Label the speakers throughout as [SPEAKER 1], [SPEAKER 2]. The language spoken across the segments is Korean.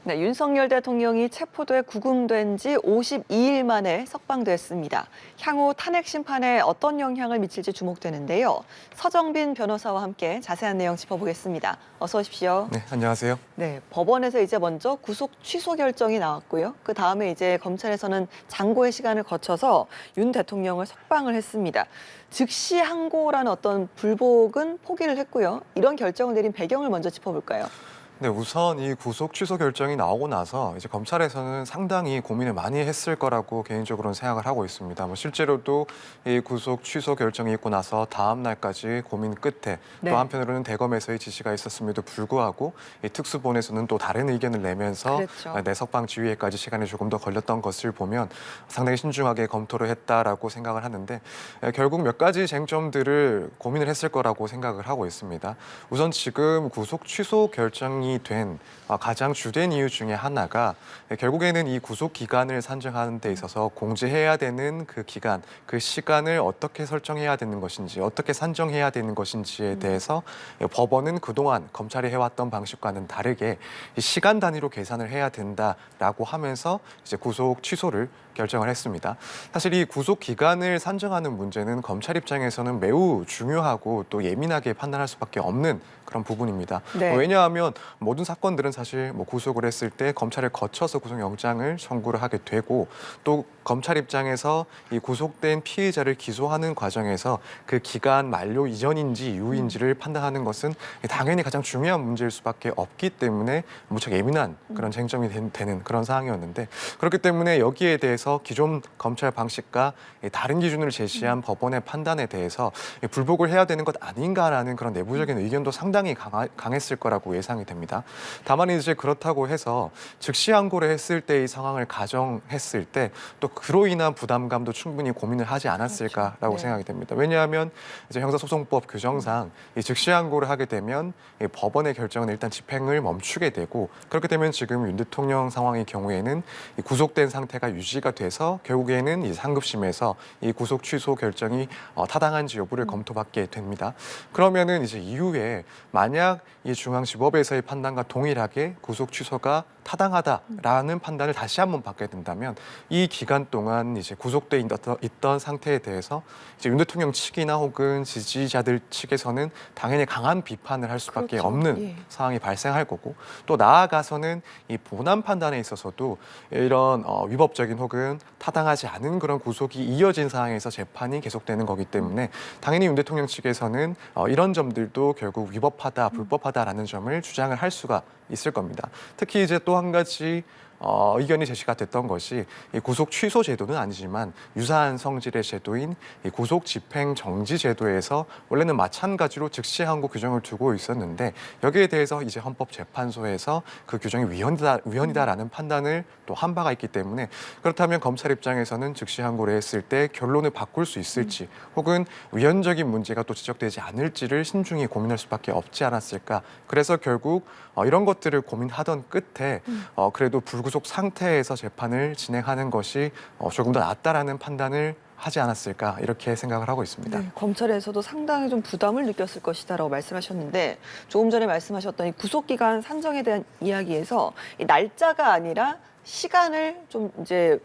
[SPEAKER 1] 네, 윤석열 대통령이 체포돼 구금된 지 52일 만에 석방됐습니다. 향후 탄핵 심판에 어떤 영향을 미칠지 주목되는데요. 서정빈 변호사와 함께 자세한 내용 짚어보겠습니다. 어서 오십시오.
[SPEAKER 2] 네, 안녕하세요.
[SPEAKER 1] 네, 법원에서 이제 먼저 구속 취소 결정이 나왔고요. 그 다음에 이제 검찰에서는 장고의 시간을 거쳐서 윤 대통령을 석방을 했습니다. 즉시 항고라는 어떤 불복은 포기를 했고요. 이런 결정을 내린 배경을 먼저 짚어볼까요?
[SPEAKER 2] 네, 우선 이 구속 취소 결정이 나오고 나서 이제 검찰에서는 상당히 고민을 많이 했을 거라고 개인적으로는 생각을 하고 있습니다. 실제로도 이 구속 취소 결정이 있고 나서 다음 날까지 고민 끝에
[SPEAKER 1] 네.
[SPEAKER 2] 또 한편으로는 대검에서의 지시가 있었음에도 불구하고 이 특수본에서는 또 다른 의견을 내면서
[SPEAKER 1] 그랬죠.
[SPEAKER 2] 내석방 지휘에까지 시간이 조금 더 걸렸던 것을 보면 상당히 신중하게 검토를 했다라고 생각을 하는데 결국 몇 가지 쟁점들을 고민을 했을 거라고 생각을 하고 있습니다. 우선 지금 구속 취소 결정이 된 가장 주된 이유 중에 하나가 결국에는 이 구속 기간을 산정하는 데 있어서 공제해야 되는 그 기간, 그 시간을 어떻게 설정해야 되는 것인지, 어떻게 산정해야 되는 것인지에 대해서 법원은 그동안 검찰이 해왔던 방식과는 다르게 시간 단위로 계산을 해야 된다라고 하면서 이제 구속 취소를 결정을 했습니다. 사실 이 구속 기간을 산정하는 문제는 검찰 입장에서는 매우 중요하고 또 예민하게 판단할 수밖에 없는 그런 부분입니다.
[SPEAKER 1] 네.
[SPEAKER 2] 왜냐하면 모든 사건들은 사실 구속을 했을 때 검찰을 거쳐서 구속영장을 청구를 하게 되고 또 검찰 입장에서 이 구속된 피의자를 기소하는 과정에서 그 기간 만료 이전인지 이후인지를 판단하는 것은 당연히 가장 중요한 문제일 수밖에 없기 때문에 무척 예민한 그런 쟁점이 되는 그런 상황이었는데 그렇기 때문에 여기에 대해서 기존 검찰 방식과 다른 기준을 제시한 법원의 판단에 대해서 불복을 해야 되는 것 아닌가라는 그런 내부적인 의견도 상당히 강했을 거라고 예상이 됩니다. 다만 이제 그렇다고 해서 즉시 항고를 했을 때의 상황을 가정했을 때 또 그로 인한 부담감도 충분히 고민을 하지 않았을까라고
[SPEAKER 1] 그렇죠. 네.
[SPEAKER 2] 생각이 됩니다. 왜냐하면 이제 형사소송법 규정상 이 즉시 항고를 하게 되면 이 법원의 결정은 일단 집행을 멈추게 되고 그렇게 되면 지금 윤 대통령 상황의 경우에는 이 구속된 상태가 유지가 돼서 결국에는 이 상급심에서 이 구속 취소 결정이 타당한지 여부를 검토받게 됩니다. 그러면은 이제 이후에 만약 이 중앙지법에서의 판단과 동일하게 구속 취소가 타당하다라는 판단을 다시 한번 받게 된다면 이 기간 동안 이제 구속돼 있던 상태에 대해서 이제 윤 대통령 측이나 혹은 지지자들 측에서는 당연히 강한 비판을 할 수밖에
[SPEAKER 1] 그렇죠.
[SPEAKER 2] 없는
[SPEAKER 1] 예.
[SPEAKER 2] 상황이 발생할 거고 또 나아가서는 이 본안 판단에 있어서도 이런 위법적인 혹은 타당하지 않은 그런 구속이 이어진 상황에서 재판이 계속되는 거기 때문에 당연히 윤 대통령 측에서는 이런 점들도 결국 위법하다, 불법하다라는 점을 주장을 할 수가 있을 겁니다. 특히 이제 또 한 가지 의견이 제시가 됐던 것이 이 구속 취소 제도는 아니지만 유사한 성질의 제도인 이 구속 집행 정지 제도에서 원래는 마찬가지로 즉시 항고 규정을 두고 있었는데 여기에 대해서 이제 헌법재판소에서 그 규정이 위헌이다라는 판단을 또 한 바가 있기 때문에 그렇다면 검찰 입장에서는 즉시 항고를 했을 때 결론을 바꿀 수 있을지 혹은 위헌적인 문제가 또 지적되지 않을지를 신중히 고민할 수밖에 없지 않았을까. 그래서 결국 이런 것들을 고민하던 끝에 그래도 불구속 상태에서 재판을 진행하는 것이 조금 더 낫다라는 판단을 하지 않았을까 이렇게 생각을 하고 있습니다.
[SPEAKER 1] 네, 검찰에서도 상당히 좀 부담을 느꼈을 것이다라고 말씀하셨는데 조금 전에 말씀하셨던 이 구속기간 산정에 대한 이야기에서 이 날짜가 아니라 시간을 좀 이제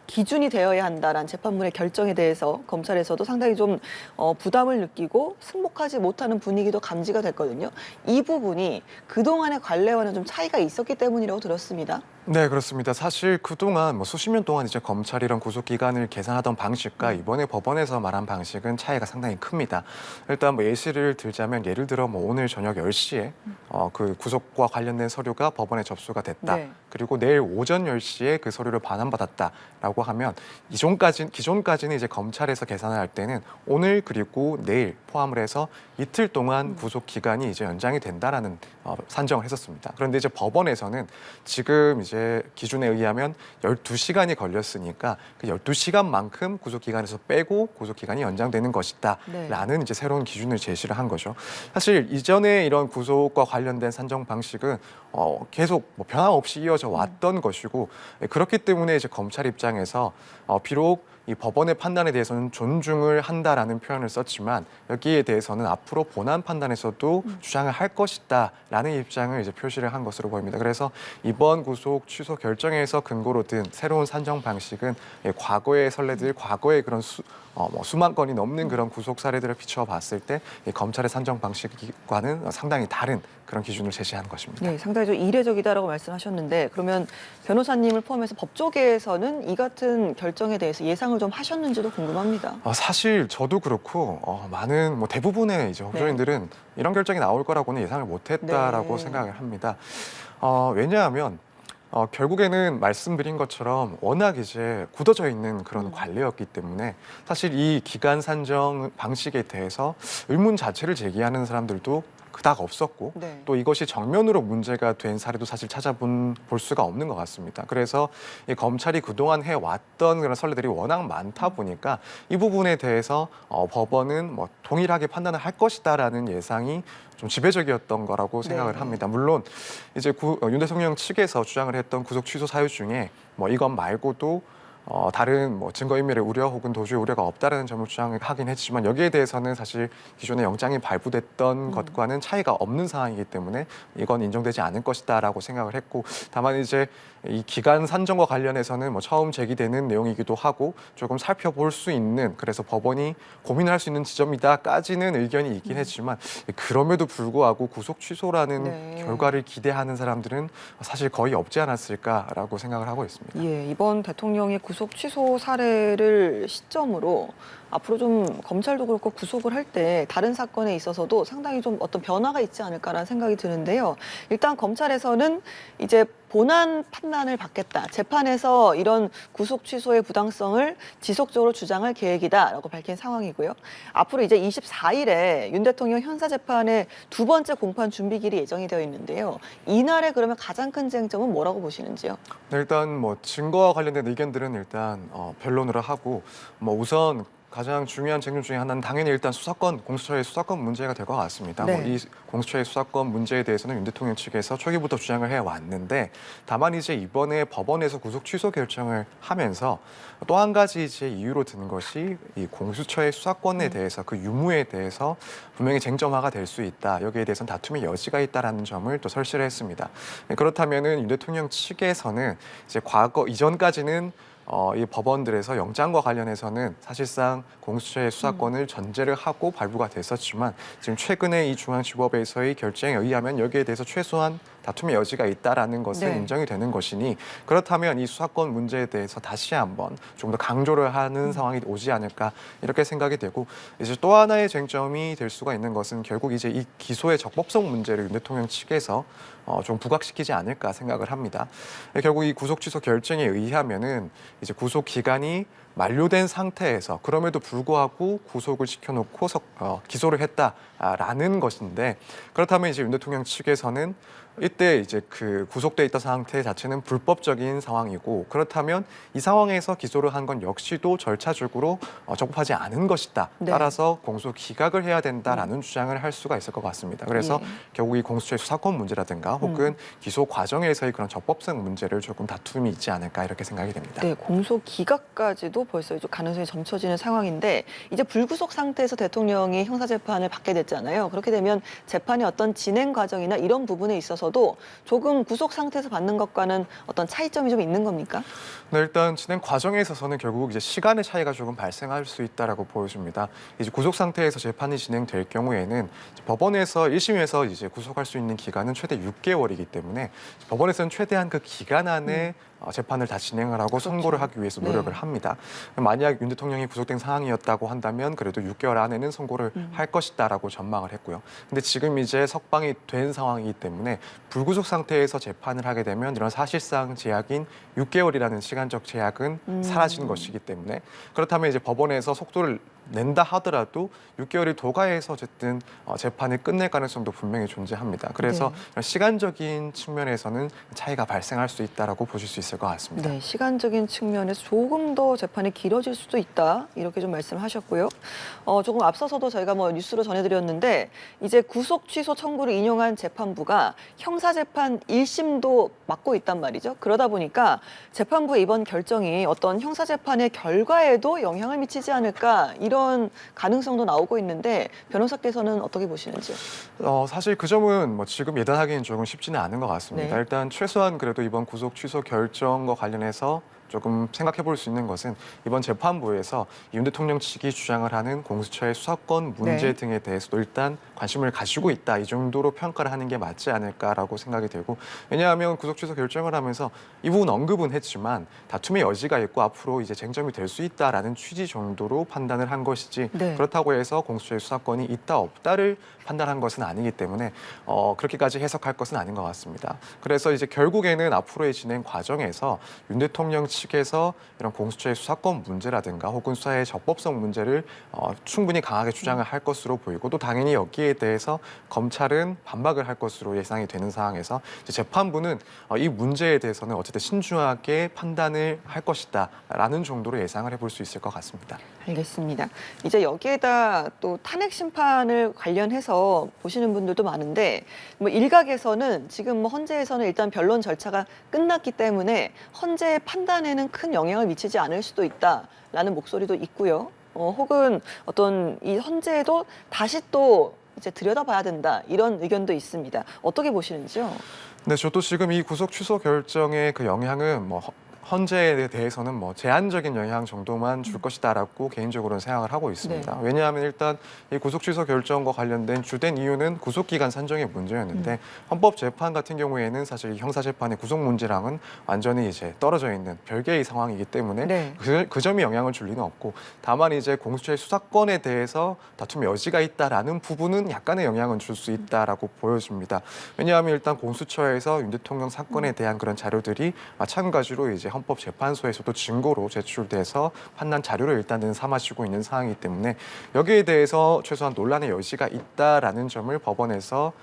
[SPEAKER 1] 기준이 되어야 한다라는 재판부의 결정에 대해서 검찰에서도 상당히 좀 부담을 느끼고 승복하지 못하는 분위기도 감지가 됐거든요. 이 부분이 그동안의 관례와는 좀 차이가 있었기 때문이라고 들었습니다.
[SPEAKER 2] 네, 그렇습니다. 사실 그동안 수십 년 동안 이제 검찰이랑 구속 기간을 계산하던 방식과 이번에 법원에서 말한 방식은 차이가 상당히 큽니다. 일단 예시를 들자면 예를 들어 오늘 저녁 10시에 그 구속과 관련된 서류가 법원에 접수가 됐다.
[SPEAKER 1] 네.
[SPEAKER 2] 그리고 내일 오전 10시에 그 서류를 반환받았다라고 하면 기존까지는 이제 검찰에서 계산을 할 때는 오늘 그리고 내일 포함을 해서 이틀 동안 구속 기간이 이제 연장이 된다라는 산정을 했었습니다. 그런데 이제 법원에서는 지금 이제 기준에 의하면 12시간이 걸렸으니까 그 12시간만큼 구속 기간에서 빼고 구속 기간이 연장되는 것이다라는 이제 새로운 기준을 제시를 한 거죠. 사실 이전에 이런 구속과 관련된 산정 방식은 계속 변함없이 이어져 왔던 것이고 그렇기 때문에 이제 검찰 입장에서 비록 이 법원의 판단에 대해서는 존중을 한다라는 표현을 썼지만 여기에 대해서는 앞으로 본안 판단에서도 주장을 할 것이다라는 입장을 이제 표시를 한 것으로 보입니다. 그래서 이번 구속 취소 결정에서 근거로 든 새로운 산정 방식은 과거의 선례들, 과거의 그런 수만 건이 넘는 그런 구속 사례들을 비춰봤을 때 검찰의 산정 방식과는 상당히 다른 그런 기준을 제시한 것입니다.
[SPEAKER 1] 네, 상당히 좀 이례적이다라고 말씀하셨는데 그러면 변호사님을 포함해서 법조계에서는 이 같은 결정에 대해서 예상을 좀 하셨는지도 궁금합니다.
[SPEAKER 2] 사실 저도 그렇고 많은 대부분의 이제 법조인들은 이런 결정이 나올 거라고는 예상을 못했다라고
[SPEAKER 1] 네.
[SPEAKER 2] 생각을 합니다. 왜냐하면 결국에는 말씀드린 것처럼 워낙 이제 굳어져 있는 그런 관례였기 때문에 사실 이 기간 산정 방식에 대해서 의문 자체를 제기하는 사람들도 그닥 없었고
[SPEAKER 1] 네.
[SPEAKER 2] 또 이것이 정면으로 문제가 된 사례도 사실 볼 수가 없는 것 같습니다. 그래서 이 검찰이 그동안 해왔던 그런 선례들이 워낙 많다 보니까 이 부분에 대해서 법원은 동일하게 판단을 할 것이다라는 예상이 좀 지배적이었던 거라고 생각을
[SPEAKER 1] 네.
[SPEAKER 2] 합니다. 물론 이제 윤 대통령 측에서 주장을 했던 구속 취소 사유 중에 이것 말고도 다른 증거인멸의 우려 혹은 도주의 우려가 없다라는 점을 주장을 하긴 했지만 여기에 대해서는 사실 기존에 영장이 발부됐던 것과는 차이가 없는 상황이기 때문에 이건 인정되지 않을 것이다라고 생각을 했고 다만 이제 이 기간 산정과 관련해서는 처음 제기되는 내용이기도 하고 조금 살펴볼 수 있는 그래서 법원이 고민할 수 있는 지점이다까지는 의견이 있긴 했지만 그럼에도 불구하고 구속 취소라는
[SPEAKER 1] 네.
[SPEAKER 2] 결과를 기대하는 사람들은 사실 거의 없지 않았을까라고 생각을 하고 있습니다.
[SPEAKER 1] 예, 이번 대통령의 구속 취소 사례를 시점으로 앞으로 좀 검찰도 그렇고 구속을 할 때 다른 사건에 있어서도 상당히 좀 어떤 변화가 있지 않을까라는 생각이 드는데요. 일단 검찰에서는 이제 본안 판단을 받겠다. 재판에서 이런 구속 취소의 부당성을 지속적으로 주장할 계획이다라고 밝힌 상황이고요. 앞으로 이제 24일에 윤 대통령 현사재판의 두 번째 공판 준비일이 예정이 되어 있는데요. 이날에 그러면 가장 큰 쟁점은 뭐라고 보시는지요?
[SPEAKER 2] 네, 일단 증거와 관련된 의견들은 일단 변론으로 하고 우선 가장 중요한 쟁점 중에 하나는 당연히 일단 공수처의 수사권 문제가 될 것 같습니다.
[SPEAKER 1] 네.
[SPEAKER 2] 이 공수처의 수사권 문제에 대해서는 윤 대통령 측에서 초기부터 주장을 해왔는데 다만 이제 이번에 법원에서 구속 취소 결정을 하면서 또 한 가지 이제 이유로 드는 것이 이 공수처의 수사권에 대해서 그 유무에 대해서 분명히 쟁점화가 될 수 있다. 여기에 대해서는 다툼의 여지가 있다라는 점을 또 설치를 했습니다. 그렇다면은 윤 대통령 측에서는 이제 과거 이전까지는 이 법원들에서 영장과 관련해서는 사실상 공수처의 수사권을 전제를 하고 발부가 됐었지만 지금 최근에 이 중앙지법에서의 결정에 의하면 여기에 대해서 최소한 다툼의 여지가 있다라는 것은
[SPEAKER 1] 네.
[SPEAKER 2] 인정이 되는 것이니 그렇다면 이 수사권 문제에 대해서 다시 한번 좀 더 강조를 하는 상황이 오지 않을까 이렇게 생각이 되고 이제 또 하나의 쟁점이 될 수가 있는 것은 결국 이제 이 기소의 적법성 문제를 윤 대통령 측에서 좀 부각시키지 않을까 생각을 합니다. 결국 이 구속 취소 결정에 의하면은 이제 구속 기간이 만료된 상태에서 그럼에도 불구하고 구속을 시켜놓고 기소를 했다라는 것인데 그렇다면 이제 윤 대통령 측에서는 이때 이제 그 구속돼 있던 상태 자체는 불법적인 상황이고 그렇다면 이 상황에서 기소를 한 건 역시도 절차적으로 적법하지 않은 것이다.
[SPEAKER 1] 네.
[SPEAKER 2] 따라서 공소 기각을 해야 된다라는 주장을 할 수가 있을 것 같습니다. 그래서
[SPEAKER 1] 예.
[SPEAKER 2] 결국 이 공수처의 수사권 문제라든가 혹은 기소 과정에서의 그런 적법성 문제를 조금 다툼이 있지 않을까 이렇게 생각이 됩니다.
[SPEAKER 1] 네, 공소 기각까지도 벌써 좀 가능성이 점쳐지는 상황인데 이제 불구속 상태에서 대통령이 형사재판을 받게 됐잖아요. 그렇게 되면 재판의 어떤 진행 과정이나 이런 부분에 있어서도 조금 구속 상태에서 받는 것과는 어떤 차이점이 좀 있는 겁니까?
[SPEAKER 2] 네, 일단 진행 과정에 있어서는 결국 이제 시간의 차이가 조금 발생할 수 있다라고 보여집니다. 이제 구속 상태에서 재판이 진행될 경우에는 법원에서 1심에서 이제 구속할 수 있는 기간은 최대 6개월이기 때문에 법원에서는 최대한 그 기간 안에 재판을 다 진행을 하고
[SPEAKER 1] 그렇죠.
[SPEAKER 2] 선고를 하기 위해서 노력을
[SPEAKER 1] 네.
[SPEAKER 2] 합니다. 만약 윤 대통령이 구속된 상황이었다고 한다면 그래도 6개월 안에는 선고를 할 것이다라고 전망을 했고요. 근데 지금 이제 석방이 된 상황이기 때문에 불구속 상태에서 재판을 하게 되면 이런 사실상 제약인 6개월이라는 시간적 제약은 사라지는 것이기 때문에 그렇다면 이제 법원에서 속도를 낸다 하더라도 6개월이 도가해서 어쨌든 재판을 끝낼 가능성도 분명히 존재합니다. 그래서
[SPEAKER 1] 네.
[SPEAKER 2] 시간적인 측면에서는 차이가 발생할 수 있다라고 보실 수 있을 것 같습니다.
[SPEAKER 1] 네, 시간적인 측면에서 조금 더 재판이 길어질 수도 있다 이렇게 좀 말씀하셨고요. 조금 앞서서도 저희가 뭐 뉴스로 전해드렸는데 이제 구속 취소 청구를 인용한 재판부가 형사재판 1심도 맡고 있단 말이죠. 그러다 보니까 재판부의 이번 결정이 어떤 형사재판의 결과에도 영향을 미치지 않을까 이런 가능성도 나오고 있는데 변호사께서는 어떻게 보시는지요?
[SPEAKER 2] 사실 그 점은 뭐 지금 예단하기는 조금 쉽지는 않은 것 같습니다.
[SPEAKER 1] 네.
[SPEAKER 2] 일단 최소한 그래도 이번 구속 취소 결정과 관련해서 조금 생각해 볼 수 있는 것은 이번 재판부에서 윤 대통령 측이 주장을 하는 공수처의 수사권 문제
[SPEAKER 1] 네.
[SPEAKER 2] 등에 대해서도 일단 관심을 가지고 있다. 이 정도로 평가를 하는 게 맞지 않을까라고 생각이 되고 왜냐하면 구속 취소 결정을 하면서 이 부분 언급은 했지만 다툼의 여지가 있고 앞으로 이제 쟁점이 될 수 있다라는 취지 정도로 판단을 한 것이지
[SPEAKER 1] 네.
[SPEAKER 2] 그렇다고 해서 공수처의 수사권이 있다 없다를 판단한 것은 아니기 때문에 그렇게까지 해석할 것은 아닌 것 같습니다. 그래서 이제 결국에는 앞으로의 진행 과정에서 윤 대통령 측에서 이런 공수처의 수사권 문제라든가 혹은 수사의 적법성 문제를 충분히 강하게 주장을 할 것으로 보이고 또 당연히 여기에 대해서 검찰은 반박을 할 것으로 예상이 되는 상황에서 이제 재판부는 이 문제에 대해서는 어쨌든 신중하게 판단을 할 것이다라는 정도로 예상을 해볼 수 있을 것 같습니다.
[SPEAKER 1] 알겠습니다. 이제 여기에다 또 탄핵 심판을 관련해서 보시는 분들도 많은데 뭐 일각에서는 지금 뭐 헌재에서는 일단 변론 절차가 끝났기 때문에 헌재의 판단에는 큰 영향을 미치지 않을 수도 있다라는 목소리도 있고요. 혹은 어떤 이 헌재도 다시 또 이제 들여다봐야 된다 이런 의견도 있습니다. 어떻게 보시는지요?
[SPEAKER 2] 네, 저도 지금 이 구속 취소 결정의 그 영향은 뭐 헌재에 대해서는 뭐 제한적인 영향 정도만 줄 것이다라고 개인적으로는 생각을 하고 있습니다.
[SPEAKER 1] 네.
[SPEAKER 2] 왜냐하면 일단 이 구속 취소 결정과 관련된 주된 이유는 구속 기간 산정의 문제였는데 헌법재판 같은 경우에는 사실 이 형사재판의 구속 문제랑은 완전히 이제 떨어져 있는 별개의 상황이기 때문에
[SPEAKER 1] 네.
[SPEAKER 2] 그 점이 영향을 줄 리는 없고 다만 이제 공수처의 수사권에 대해서 다툼의 여지가 있다라는 부분은 약간의 영향은 줄 수 있다라고 보여집니다. 왜냐하면 일단 공수처에서 윤 대통령 사건에 대한 그런 자료들이 마찬가지로 이제 헌법재판소에서도 증거로 제출돼서 판단 자료를 일단은 삼아주고 있는 상황이기 때문에 여기에 대해서 최소한 논란의 여지가 있다라는 점을 법원에서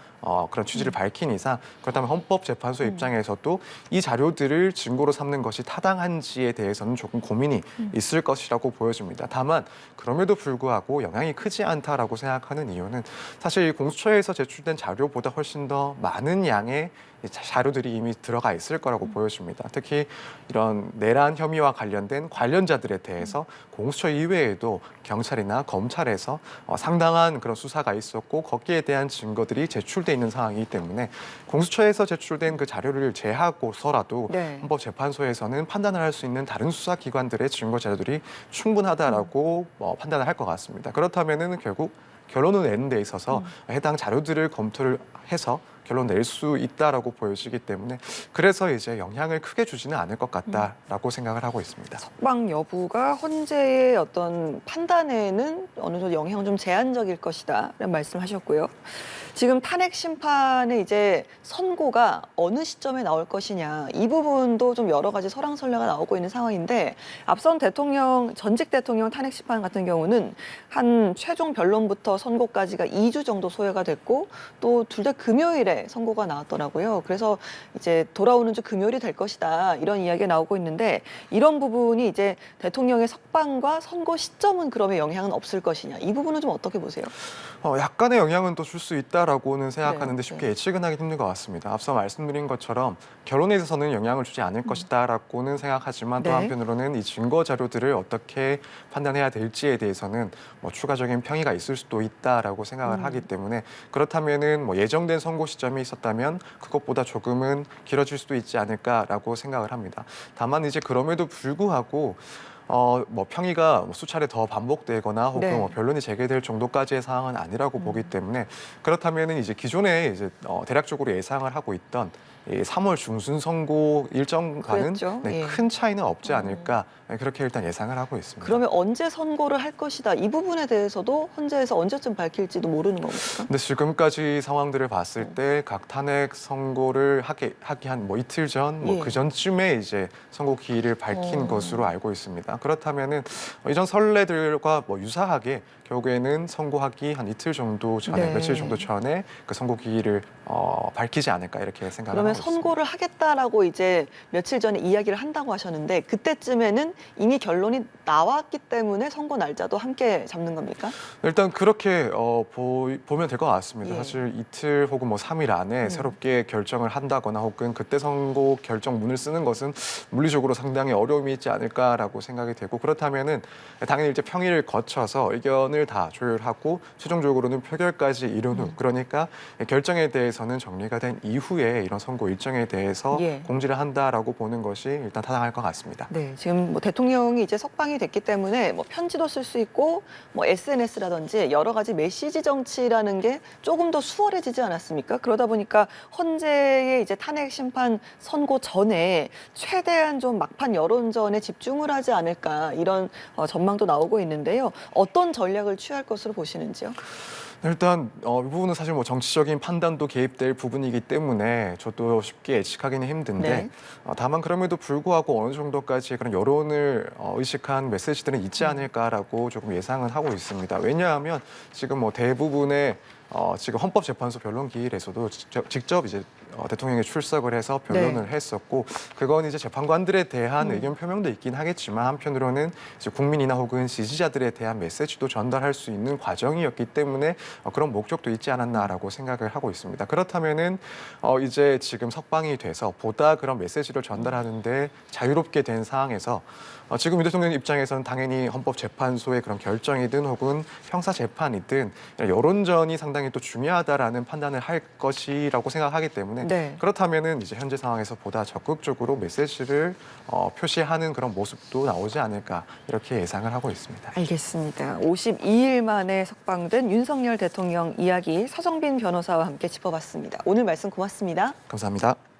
[SPEAKER 2] 그런 취지를 밝힌 이상 그렇다면 헌법재판소 입장에서도 이 자료들을 증거로 삼는 것이 타당한지에 대해서는 조금 고민이 있을 것이라고 보여집니다. 다만 그럼에도 불구하고 영향이 크지 않다라고 생각하는 이유는 사실 이 공수처에서 제출된 자료보다 훨씬 더 많은 양의 자료들이 이미 들어가 있을 거라고 보여집니다. 특히 이런 내란 혐의와 관련된 관련자들에 대해서 공수처 이외에도 경찰이나 검찰에서 상당한 그런 수사가 있었고 거기에 대한 증거들이 제출돼 있는 상황이기 때문에 공수처에서 제출된 그 자료를 제하고서라도
[SPEAKER 1] 네.
[SPEAKER 2] 헌법재판소에서는 판단을 할 수 있는 다른 수사기관들의 증거 자료들이 충분하다라고 판단을 할 것 같습니다. 그렇다면은 결국 결론을 내는 데 있어서 해당 자료들을 검토를 해서 결론 낼 수 있다라고 보여지기 때문에 그래서 이제 영향을 크게 주지는 않을 것 같다라고 생각을 하고 있습니다.
[SPEAKER 1] 석방 여부가 헌재의 어떤 판단에는 어느 정도 영향은 좀 제한적일 것이다라는 말씀하셨고요. 지금 탄핵 심판의 이제 선고가 어느 시점에 나올 것이냐 이 부분도 좀 여러 가지 설왕설래가 나오고 있는 상황인데 앞선 대통령 전직 대통령 탄핵 심판 같은 경우는 한 최종 변론부터 선고까지가 2주 정도 소요가 됐고 또 둘 다 금요일에 선고가 나왔더라고요. 그래서 이제 돌아오는 주 금요일이 될 것이다 이런 이야기가 나오고 있는데 이런 부분이 이제 대통령의 석방과 선고 시점은 그러면 영향은 없을 것이냐 이 부분은 좀 어떻게 보세요?
[SPEAKER 2] 약간의 영향은 또 줄 수 있다라고는 생각하는데
[SPEAKER 1] 네,
[SPEAKER 2] 쉽게
[SPEAKER 1] 네.
[SPEAKER 2] 예측은 하기 힘든 것 같습니다. 앞서 말씀드린 것처럼 결론에 있어서는 영향을 주지 않을 것이다라고는 생각하지만 또
[SPEAKER 1] 네.
[SPEAKER 2] 한편으로는 이 증거 자료들을 어떻게 판단해야 될지에 대해서는 뭐 추가적인 평이가 있을 수도 있다라고 생각을 하기 때문에 그렇다면은 뭐 예정된 선고 시점이 있었다면 그것보다 조금은 길어질 수도 있지 않을까라고 생각을 합니다. 다만 이제 그럼에도 불구하고 뭐 평의가 수차례 더 반복되거나 혹은
[SPEAKER 1] 네.
[SPEAKER 2] 뭐 변론이 재개될 정도까지의 상황은 아니라고 보기 때문에 그렇다면은 이제 기존에 이제 대략적으로 예상을 하고 있던 이 3월 중순 선고 일정과는
[SPEAKER 1] 그랬죠.
[SPEAKER 2] 네,
[SPEAKER 1] 예.
[SPEAKER 2] 큰 차이는 없지 않을까 그렇게 일단 예상을 하고 있습니다.
[SPEAKER 1] 그러면 언제 선고를 할 것이다. 이 부분에 대해서도 헌재에서 언제쯤 밝힐지도 모르는 겁니까?
[SPEAKER 2] 근데 지금까지 상황들을 봤을 때 각 탄핵 선고를 하기 한 뭐 이틀 전, 뭐
[SPEAKER 1] 예.
[SPEAKER 2] 그 전쯤에 이제 선고 기일을 밝힌
[SPEAKER 1] 어.
[SPEAKER 2] 것으로 알고 있습니다. 그렇다면은 이전 선례들과 뭐 유사하게 결국에는 선고하기 한 이틀 정도 전에,
[SPEAKER 1] 네.
[SPEAKER 2] 며칠 정도 전에 그 선고 기일을 밝히지 않을까 이렇게 생각을
[SPEAKER 1] 그러면
[SPEAKER 2] 하고 있습니다.
[SPEAKER 1] 선고를 하겠다라고 이제 며칠 전에 이야기를 한다고 하셨는데 그때쯤에는 이미 결론이 나왔기 때문에 선고 날짜도 함께 잡는 겁니까?
[SPEAKER 2] 일단 그렇게 보면 될 것 같습니다.
[SPEAKER 1] 예.
[SPEAKER 2] 사실 이틀 혹은 뭐 3일 안에 새롭게 결정을 한다거나 혹은 그때 선고 결정문을 쓰는 것은 물리적으로 상당히 어려움이 있지 않을까라고 생각이 되고 그렇다면은 당연히 이제 평일을 거쳐서 의견을 다 조율하고 최종적으로는 표결까지 이룬 후 그러니까 결정에 대해서는 정리가 된 이후에 이런 선고 일정에 대해서
[SPEAKER 1] 예.
[SPEAKER 2] 공지를 한다라고 보는 것이 일단 타당할 것 같습니다.
[SPEAKER 1] 네, 지금 뭐 대통령이 이제 석방이 됐기 때문에 뭐 편지도 쓸 수 있고 뭐 SNS라든지 여러 가지 메시지 정치라는 게 조금 더 수월해지지 않았습니까? 그러다 보니까 헌재의 이제 탄핵 심판 선고 전에 최대한 좀 막판 여론전에 집중을 하지 않을까 이런 전망도 나오고 있는데요. 어떤 전략을 취할 것으로 보시는지요?
[SPEAKER 2] 일단 이 부분은 사실 뭐 정치적인 판단도 개입될 부분이기 때문에 저도 쉽게 예측하기는 힘든데
[SPEAKER 1] 네.
[SPEAKER 2] 다만 그럼에도 불구하고 어느 정도까지 그런 여론을 의식한 메시지들은 있지 않을까라고 조금 예상은 하고 있습니다. 왜냐하면 지금 뭐 대부분의 지금 헌법재판소 변론 기일에서도 직접 이제 대통령이 출석을 해서 변론을 했었고 그건 이제 재판관들에 대한 의견 표명도 있긴 하겠지만 한편으로는 이제 국민이나 혹은 지지자들에 대한 메시지도 전달할 수 있는 과정이었기 때문에 그런 목적도 있지 않았나라고 생각을 하고 있습니다. 그렇다면은 이제 지금 석방이 돼서 보다 그런 메시지를 전달하는데 자유롭게 된 상황에서 지금 윤 대통령 입장에서는 당연히 헌법재판소의 그런 결정이든 혹은 형사재판이든 여론전이 상당히 또 중요하다라는 판단을 할 것이라고 생각하기 때문에
[SPEAKER 1] 네.
[SPEAKER 2] 그렇다면은 이제 현재 상황에서 보다 적극적으로 메시지를 표시하는 그런 모습도 나오지 않을까 이렇게 예상을 하고 있습니다.
[SPEAKER 1] 알겠습니다. 52일 만에 석방된 윤석열 대통령 이야기 서정빈 변호사와 함께 짚어봤습니다. 오늘 말씀 고맙습니다.
[SPEAKER 2] 감사합니다.